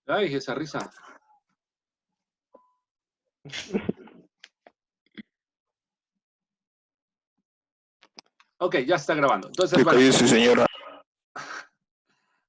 Ay, esa risa. Ok, ya está grabando. Entonces, Que bueno. cállese, señora.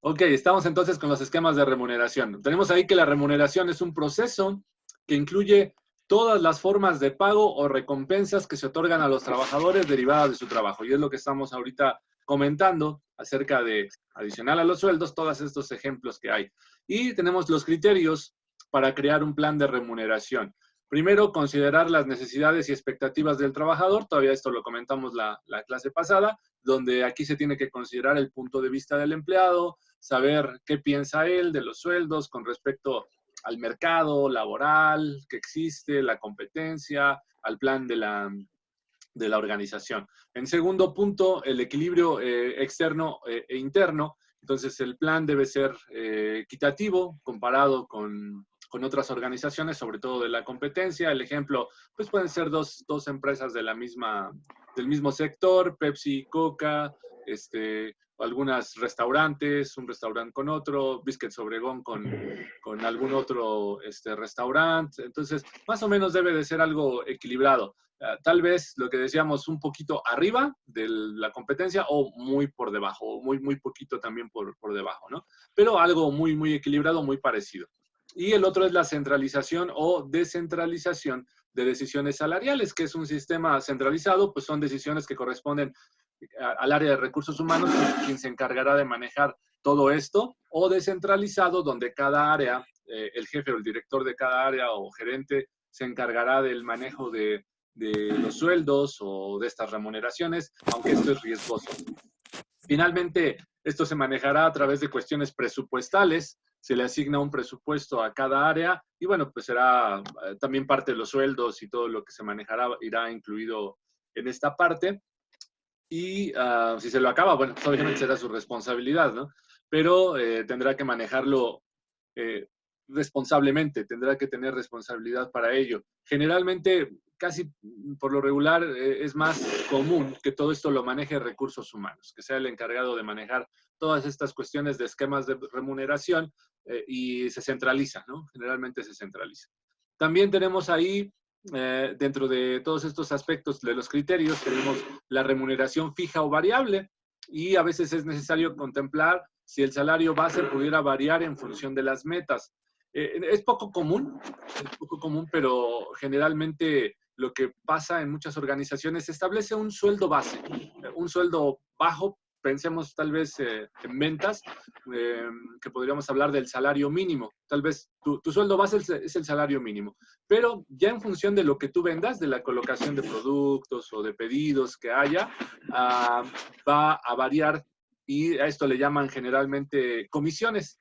Ok, estamos entonces con los esquemas de remuneración. Tenemos ahí que la remuneración es un proceso que incluye todas las formas de pago o recompensas que se otorgan a los trabajadores derivadas de su trabajo. Y es lo que estamos ahorita comentando acerca de, adicional a los sueldos, todos estos ejemplos que hay. Y tenemos los criterios para crear un plan de remuneración. Primero, considerar las necesidades y expectativas del trabajador. Todavía esto lo comentamos la clase pasada, donde aquí se tiene que considerar el punto de vista del empleado, saber qué piensa él de los sueldos con respecto al mercado laboral que existe, la competencia, al plan de la organización. En segundo punto, el equilibrio externo e interno. Entonces, el plan debe ser equitativo comparado con otras organizaciones, sobre todo de la competencia. El ejemplo, pues pueden ser dos empresas del mismo sector, Pepsi y Coca, algunos restaurantes, un restaurante con otro, Biscuits Obregón con algún otro restaurante. Entonces, más o menos debe de ser algo equilibrado. Tal vez lo que decíamos un poquito arriba de la competencia o muy por debajo, o muy poquito también por debajo, ¿no? Pero algo muy equilibrado, muy parecido. Y el otro es la centralización o descentralización de decisiones salariales, que es un sistema centralizado, pues son decisiones que corresponden al área de recursos humanos, quien se encargará de manejar todo esto, o descentralizado, donde cada área, el jefe o el director de cada área o gerente se encargará del manejo de los sueldos o de estas remuneraciones, aunque esto es riesgoso. Finalmente, esto se manejará a través de cuestiones presupuestales, se le asigna un presupuesto a cada área y bueno, pues será también parte de los sueldos y todo lo que se manejará irá incluido en esta parte. Y si se lo acaba, bueno, pues obviamente será su responsabilidad, ¿no? Pero tendrá que manejarlo responsablemente, tendrá que tener responsabilidad para ello. Generalmente, casi por lo regular, es más común que todo esto lo maneje recursos humanos, que sea el encargado de manejar todas estas cuestiones de esquemas de remuneración y se centraliza, ¿no? Generalmente se centraliza. También tenemos ahí, dentro de todos estos aspectos de los criterios, tenemos la remuneración fija o variable y a veces es necesario contemplar si el salario base pudiera variar en función de las metas. Es poco común, pero generalmente lo que pasa en muchas organizaciones se establece un sueldo base, un sueldo bajo, pensemos tal vez en ventas, que podríamos hablar del salario mínimo. Tal vez tu sueldo base es el salario mínimo, pero ya en función de lo que tú vendas, de la colocación de productos o de pedidos que haya, va a variar y a esto le llaman generalmente comisiones.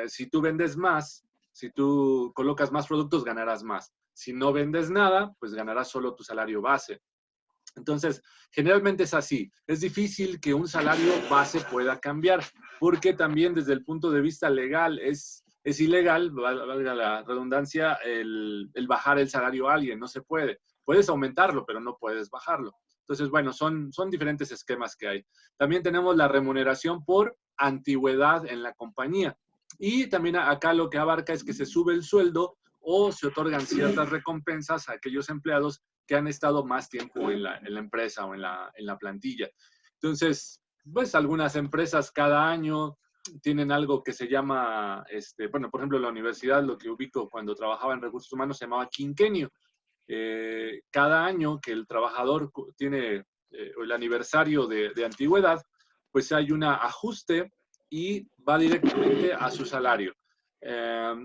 Si tú vendes más, si tú colocas más productos, ganarás más. Si no vendes nada, pues ganarás solo tu salario base. Entonces, generalmente es así. Es difícil que un salario base pueda cambiar, porque también desde el punto de vista legal es ilegal, valga la redundancia, el bajar el salario a alguien. No se puede. Puedes aumentarlo, pero no puedes bajarlo. Entonces, bueno, son diferentes esquemas que hay. También tenemos la remuneración por antigüedad en la compañía. Y también acá lo que abarca es que se sube el sueldo o se otorgan ciertas recompensas a aquellos empleados que han estado más tiempo en la empresa o en la plantilla. Entonces, pues algunas empresas cada año tienen algo que se llama, bueno, por ejemplo, la universidad, lo que ubico cuando trabajaba en recursos humanos se llamaba quinquenio. Cada año que el trabajador tiene el aniversario de antigüedad, pues hay un ajuste y va directamente a su salario.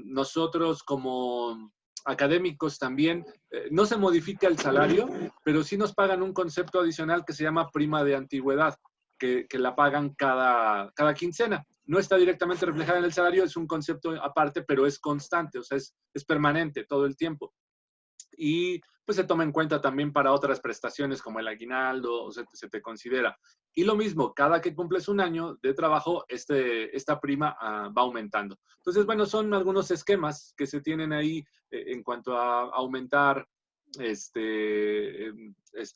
Nosotros como académicos también, no se modifica el salario, pero sí nos pagan un concepto adicional que se llama prima de antigüedad, que la pagan cada quincena. No está directamente reflejada en el salario, es un concepto aparte, pero es constante, o sea, es permanente todo el tiempo. Y pues se toma en cuenta también para otras prestaciones como el aguinaldo, o se te considera. Y lo mismo, cada que cumples un año de trabajo, esta prima va aumentando. Entonces, bueno, son algunos esquemas que se tienen ahí en cuanto a aumentar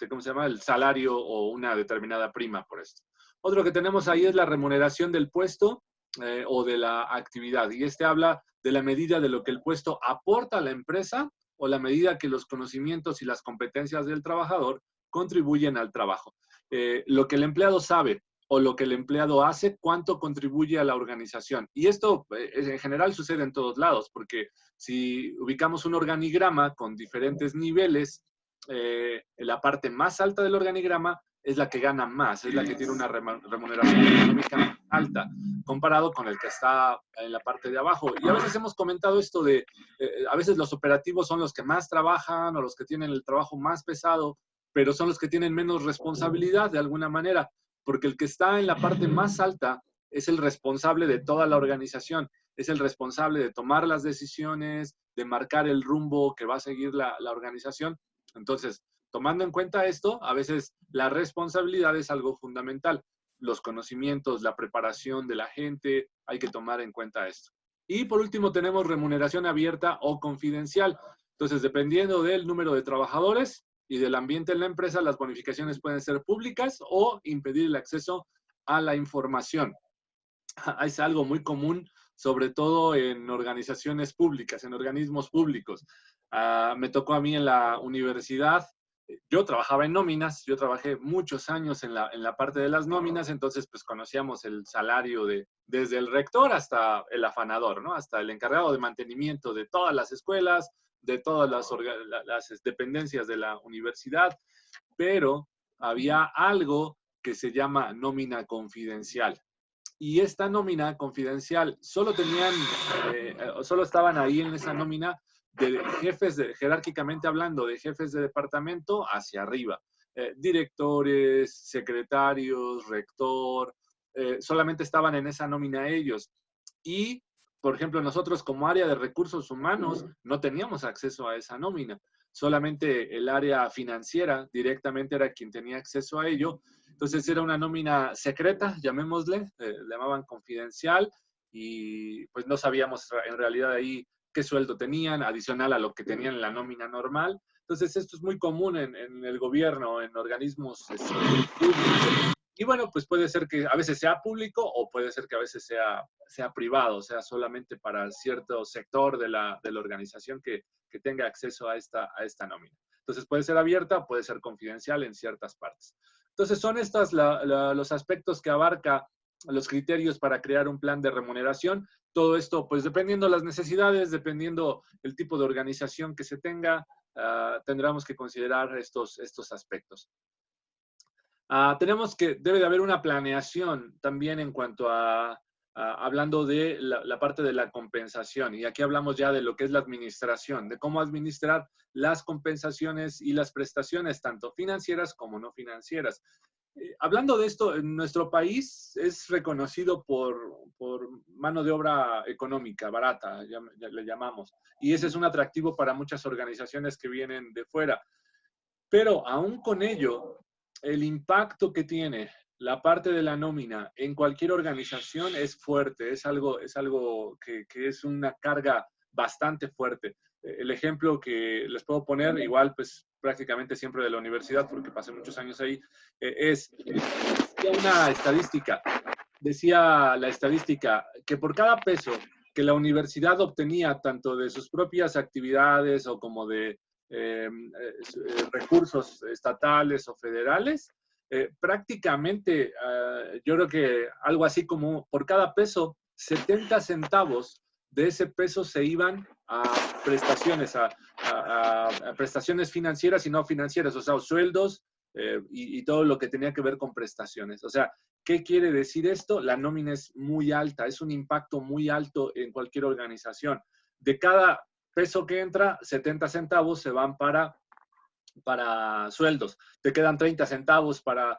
¿cómo se llama? El salario o una determinada prima por esto. Otro que tenemos ahí es la remuneración del puesto o de la actividad. Y este habla de la medida de lo que el puesto aporta a la empresa o la medida que los conocimientos y las competencias del trabajador contribuyen al trabajo. Lo que el empleado sabe o lo que el empleado hace, cuánto contribuye a la organización. Y esto en general sucede en todos lados, porque si ubicamos un organigrama con diferentes niveles, en la parte más alta del organigrama es la que gana más, es la que tiene una remuneración económica más alta, comparado con el que está en la parte de abajo. Y a veces hemos comentado esto de, a veces los operativos son los que más trabajan o los que tienen el trabajo más pesado, pero son los que tienen menos responsabilidad de alguna manera, porque el que está en la parte más alta es el responsable de toda la organización, es el responsable de tomar las decisiones, de marcar el rumbo que va a seguir la organización. Entonces, tomando en cuenta esto, a veces la responsabilidad es algo fundamental. Los conocimientos, la preparación de la gente, hay que tomar en cuenta esto. Y por último tenemos remuneración abierta o confidencial. Entonces, dependiendo del número de trabajadores y del ambiente en la empresa, las bonificaciones pueden ser públicas o impedir el acceso a la información. Es algo muy común, sobre todo en organizaciones públicas, en organismos públicos. Me tocó a mí en la universidad. Yo trabajaba en nóminas, yo trabajé muchos años en la parte de las nóminas, entonces pues conocíamos el salario desde el rector hasta el afanador, ¿no? Hasta el encargado de mantenimiento de todas las escuelas, de todas las dependencias de la universidad, pero había algo que se llama nómina confidencial. Y esta nómina confidencial solo solo estaban ahí en esa nómina de jefes, jerárquicamente hablando, de jefes de departamento hacia arriba. Directores, secretarios, rector, solamente estaban en esa nómina ellos. Y, por ejemplo, nosotros como área de recursos humanos no teníamos acceso a esa nómina. Solamente el área financiera directamente era quien tenía acceso a ello. Entonces era una nómina secreta, llamémosle, le llamaban confidencial, y pues no sabíamos en realidad ahí qué sueldo tenían, adicional a lo que tenían en la nómina normal. Entonces esto es muy común en el gobierno, en organismos públicos. Y bueno, pues puede ser que a veces sea público o puede ser que a veces sea privado, sea solamente para cierto sector de la organización que tenga acceso a esta nómina. Entonces puede ser abierta, puede ser confidencial en ciertas partes. Entonces son estos los aspectos que abarca los criterios para crear un plan de remuneración. Todo esto, pues dependiendo las necesidades, dependiendo el tipo de organización que se tenga, tendremos que considerar estos aspectos. Tenemos que, debe de haber una planeación también en cuanto a hablando de la parte de la compensación. Y aquí hablamos ya de lo que es la administración, de cómo administrar las compensaciones y las prestaciones, tanto financieras como no financieras. Hablando de esto, en nuestro país es reconocido por mano de obra económica, barata, ya le llamamos. Y ese es un atractivo para muchas organizaciones que vienen de fuera. Pero aún con ello, el impacto que tiene la parte de la nómina en cualquier organización es fuerte, es algo que es una carga bastante fuerte. El ejemplo que les puedo poner, igual pues prácticamente siempre de la universidad, porque pasé muchos años ahí, es una estadística. Decía la estadística que por cada peso que la universidad obtenía, tanto de sus propias actividades o como de recursos estatales o federales, prácticamente yo creo que algo así como por cada peso, 70 centavos de ese peso se iban a prestaciones, a prestaciones financieras y no financieras, o sea, sueldos y todo lo que tenía que ver con prestaciones. O sea, ¿qué quiere decir esto? La nómina es muy alta, es un impacto muy alto en cualquier organización. De cada peso que entra, 70 centavos se van para sueldos. Te quedan 30 centavos para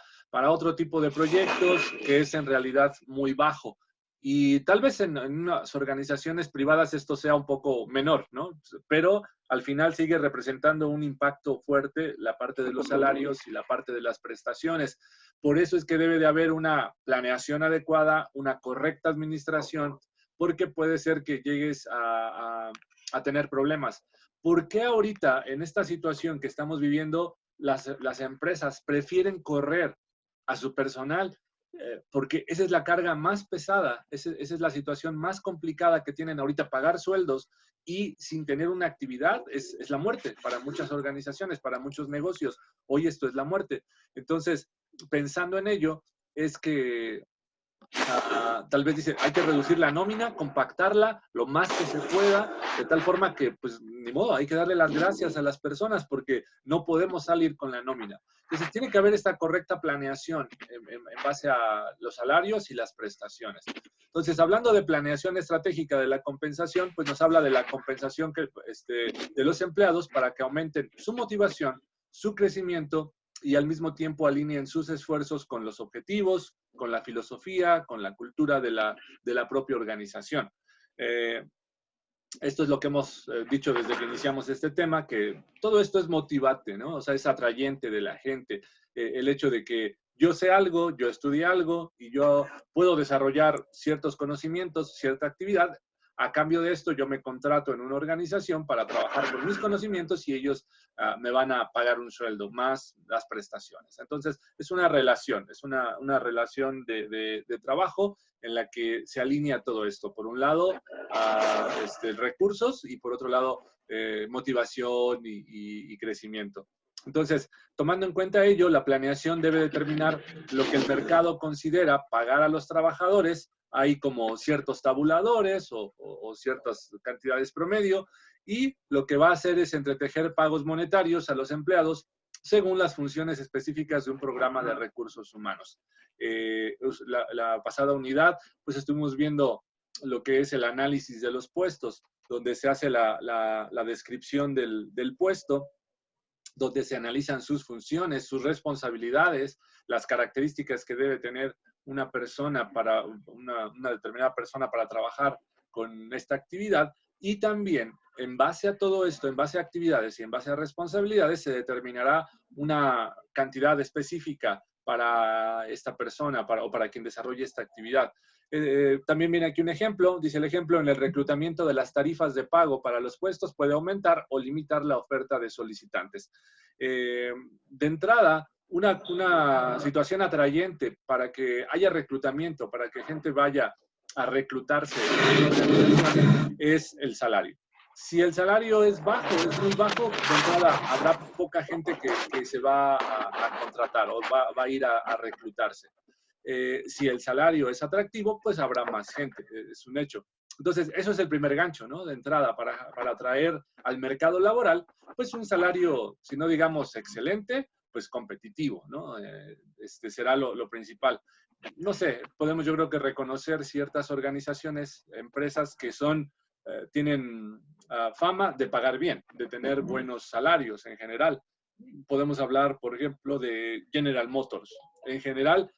otro tipo de proyectos que es en realidad muy bajo. Y tal vez en unas organizaciones privadas esto sea un poco menor, ¿no? Pero al final sigue representando un impacto fuerte la parte de los salarios y la parte de las prestaciones. Por eso es que debe de haber una planeación adecuada, una correcta administración, porque puede ser que llegues a tener problemas. ¿Por qué ahorita, en esta situación que estamos viviendo, las empresas prefieren correr a su personal? porque esa es la carga más pesada, esa es la situación más complicada que tienen ahorita, pagar sueldos y sin tener una actividad es la muerte para muchas organizaciones, para muchos negocios. Hoy esto es la muerte. Entonces, pensando en ello, es que tal vez dice, hay que reducir la nómina, compactarla lo más que se pueda, de tal forma que, pues, ni modo, hay que darle las gracias a las personas porque no podemos salir con la nómina. Entonces, tiene que haber esta correcta planeación en base a los salarios y las prestaciones. Entonces, hablando de planeación estratégica de la compensación, pues nos habla de la compensación de los empleados para que aumenten su motivación, su crecimiento y al mismo tiempo alineen sus esfuerzos con los objetivos, con la filosofía, con la cultura de la propia organización. Esto es lo que hemos dicho desde que iniciamos este tema, que todo esto es motivante, ¿no? O sea, es atrayente de la gente. El hecho de que yo sé algo, yo estudié algo y yo puedo desarrollar ciertos conocimientos, cierta actividad. A cambio de esto, yo me contrato en una organización para trabajar con mis conocimientos y ellos me van a pagar un sueldo más las prestaciones. Entonces, es una relación, es una relación de trabajo en la que se alinea todo esto. Por un lado, recursos y por otro lado, motivación y crecimiento. Entonces, tomando en cuenta ello, la planeación debe determinar lo que el mercado considera pagar a los trabajadores. Hay como ciertos tabuladores o ciertas cantidades promedio, y lo que va a hacer es entretejer pagos monetarios a los empleados según las funciones específicas de un programa de recursos humanos. La pasada unidad, pues estuvimos viendo lo que es el análisis de los puestos, donde se hace la descripción del puesto, donde se analizan sus funciones, sus responsabilidades, las características que debe tener una persona para una determinada persona para trabajar con esta actividad, y también en base a todo esto, en base a actividades y en base a responsabilidades, se determinará una cantidad específica para esta persona o para quien desarrolle esta actividad. También viene aquí un ejemplo, dice el ejemplo: en el reclutamiento de las tarifas de pago para los puestos puede aumentar o limitar la oferta de solicitantes. De entrada, una situación atrayente para que haya reclutamiento, para que gente vaya a reclutarse es el salario. Si el salario es bajo, es muy bajo, de entrada habrá poca gente que se va a contratar o va a ir a reclutarse. Si el salario es atractivo, pues habrá más gente, es un hecho. Entonces, eso es el primer gancho, ¿no? De entrada, para atraer al mercado laboral, pues un salario, si no digamos excelente, pues competitivo, ¿no? Será lo principal. No sé, podemos yo creo que reconocer ciertas organizaciones, empresas que tienen fama de pagar bien, de tener buenos salarios en general. Podemos hablar, por ejemplo, de General Motors. En general,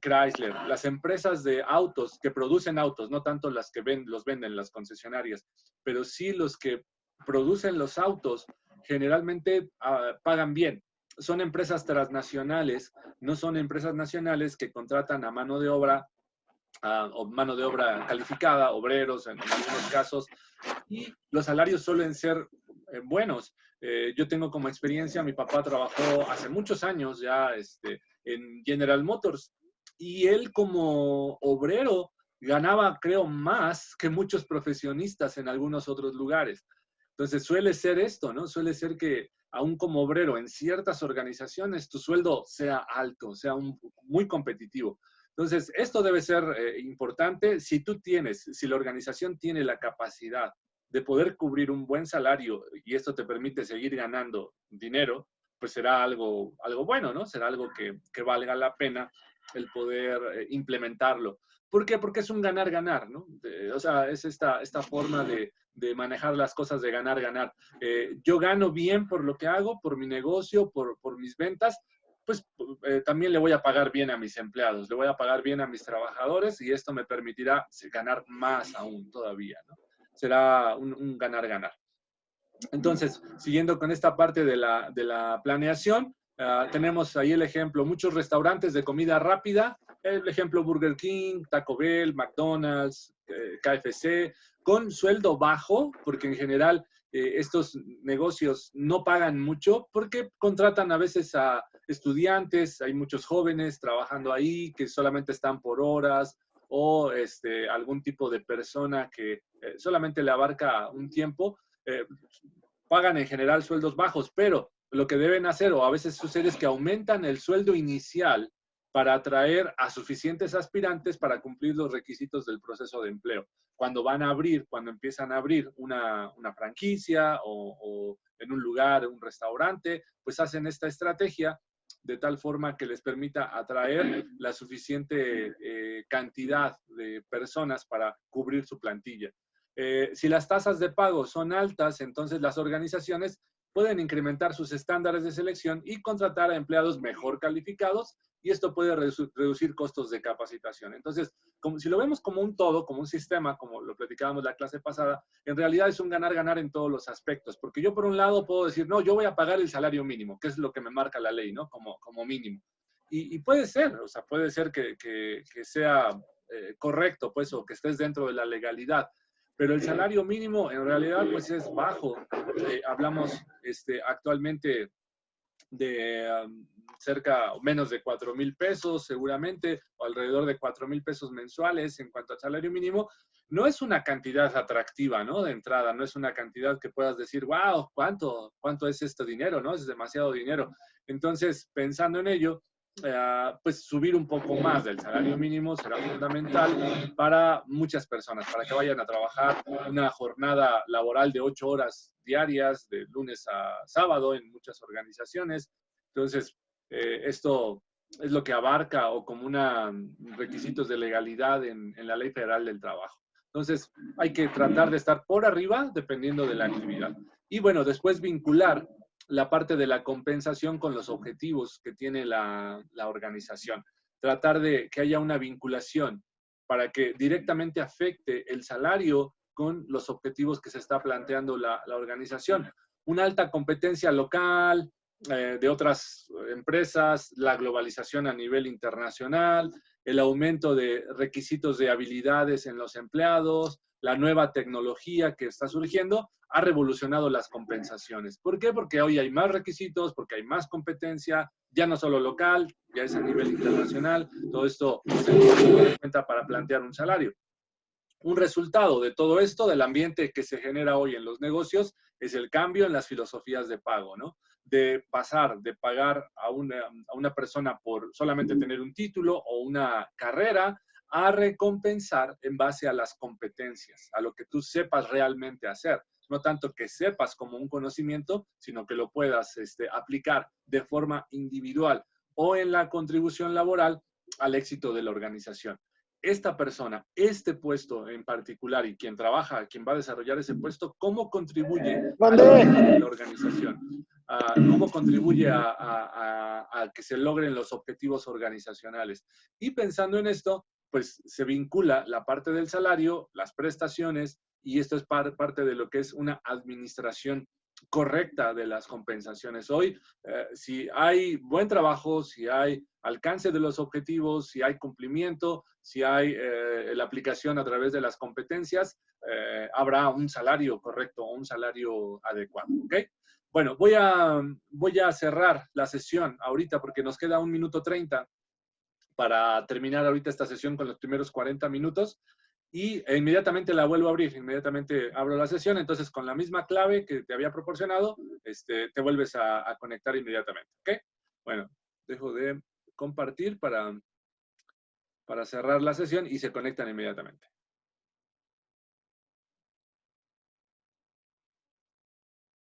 Chrysler, las empresas de autos que producen autos, no tanto las que los venden las concesionarias, pero sí los que producen los autos, generalmente pagan bien. Son empresas transnacionales, no son empresas nacionales que contratan a mano de obra o mano de obra calificada, obreros en algunos casos, y los salarios suelen ser buenos. Yo tengo como experiencia, mi papá trabajó hace muchos años ya en General Motors, y él como obrero ganaba, creo, más que muchos profesionistas en algunos otros lugares. Entonces suele ser esto, ¿no? Suele ser que aún como obrero en ciertas organizaciones tu sueldo sea alto, sea muy competitivo. Entonces, esto debe ser importante. Si la organización tiene la capacidad de poder cubrir un buen salario y esto te permite seguir ganando dinero, pues será algo bueno, ¿no? Será algo que valga la pena el poder implementarlo. ¿Por qué? Porque es un ganar-ganar, ¿no? O sea, es esta forma de manejar las cosas de ganar-ganar. Yo gano bien por lo que hago, por mi negocio, por mis ventas, pues también le voy a pagar bien a mis empleados, le voy a pagar bien a mis trabajadores, y esto me permitirá ganar más aún todavía, ¿no? Será un ganar-ganar. Entonces, siguiendo con esta parte de la planeación, tenemos ahí el ejemplo, muchos restaurantes de comida rápida, el ejemplo Burger King, Taco Bell, McDonald's, KFC, con sueldo bajo, porque en general estos negocios no pagan mucho porque contratan a veces a estudiantes, hay muchos jóvenes trabajando ahí que solamente están por horas, o algún tipo de persona que solamente le abarca un tiempo, pagan en general sueldos bajos, pero lo que deben hacer, o a veces sucede, es que aumentan el sueldo inicial para atraer a suficientes aspirantes para cumplir los requisitos del proceso de empleo. Cuando van a abrir, cuando empiezan a abrir una franquicia o en un lugar, un restaurante, pues hacen esta estrategia de tal forma que les permita atraer la suficiente cantidad de personas para cubrir su plantilla. Si las tasas de pago son altas, entonces las organizaciones pueden incrementar sus estándares de selección y contratar a empleados mejor calificados, y esto puede reducir costos de capacitación. Entonces, si lo vemos como un todo, como un sistema, como lo platicábamos la clase pasada, en realidad es un ganar-ganar en todos los aspectos, porque yo por un lado puedo decir, no, yo voy a pagar el salario mínimo, que es lo que me marca la ley, ¿no? Como mínimo. Y puede ser, o sea, puede ser que sea correcto, pues, o que estés dentro de la legalidad, pero el salario mínimo en realidad pues es bajo. Hablamos actualmente de cerca o menos de 4,000 pesos seguramente, o alrededor de 4,000 pesos mensuales en cuanto al salario mínimo. No es una cantidad atractiva, ¿no? De entrada, no es una cantidad que puedas decir, wow, ¿cuánto es este dinero, no? Es demasiado dinero. Entonces, pensando en ello, pues subir un poco más del salario mínimo será fundamental para muchas personas, para que vayan a trabajar una jornada laboral de 8 horas diarias, de lunes a sábado en muchas organizaciones. Entonces, esto es lo que abarca o como una requisitos de legalidad en la Ley Federal del Trabajo. Entonces, hay que tratar de estar por arriba dependiendo de la actividad. Y bueno, después vincular la parte de la compensación con los objetivos que tiene la organización. Tratar de que haya una vinculación para que directamente afecte el salario con los objetivos que se está planteando la organización. Una alta competencia local, de otras empresas, la globalización a nivel internacional, el aumento de requisitos de habilidades en los empleados, la nueva tecnología que está surgiendo, ha revolucionado las compensaciones. ¿Por qué? Porque hoy hay más requisitos, porque hay más competencia, ya no solo local, ya es a nivel internacional. Todo esto se tiene en cuenta para plantear un salario. Un resultado de todo esto, del ambiente que se genera hoy en los negocios, es el cambio en las filosofías de pago, ¿no? De pasar de pagar a una persona por solamente tener un título o una carrera, a recompensar en base a las competencias, a lo que tú sepas realmente hacer. No tanto que sepas como un conocimiento, sino que lo puedas aplicar de forma individual o en la contribución laboral al éxito de la organización. Esta persona, este puesto en particular, y quien trabaja, quien va a desarrollar ese puesto, ¿cómo contribuye a la organización? ¿Cómo contribuye a que se logren los objetivos organizacionales? Y pensando en esto, pues se vincula la parte del salario, las prestaciones, y esto es parte de lo que es una administración correcta de las compensaciones. Hoy, si hay buen trabajo, si hay alcance de los objetivos, si hay cumplimiento, si hay la aplicación a través de las competencias, habrá un salario correcto o un salario adecuado. ¿Ok? Bueno, voy a cerrar la sesión ahorita porque nos queda 1 minuto 30 para terminar ahorita esta sesión con los primeros 40 minutos. Y inmediatamente la vuelvo a abrir, inmediatamente abro la sesión, entonces con la misma clave que te había proporcionado, te vuelves a conectar inmediatamente, ¿ok? Bueno, dejo de compartir para cerrar la sesión y se conectan inmediatamente.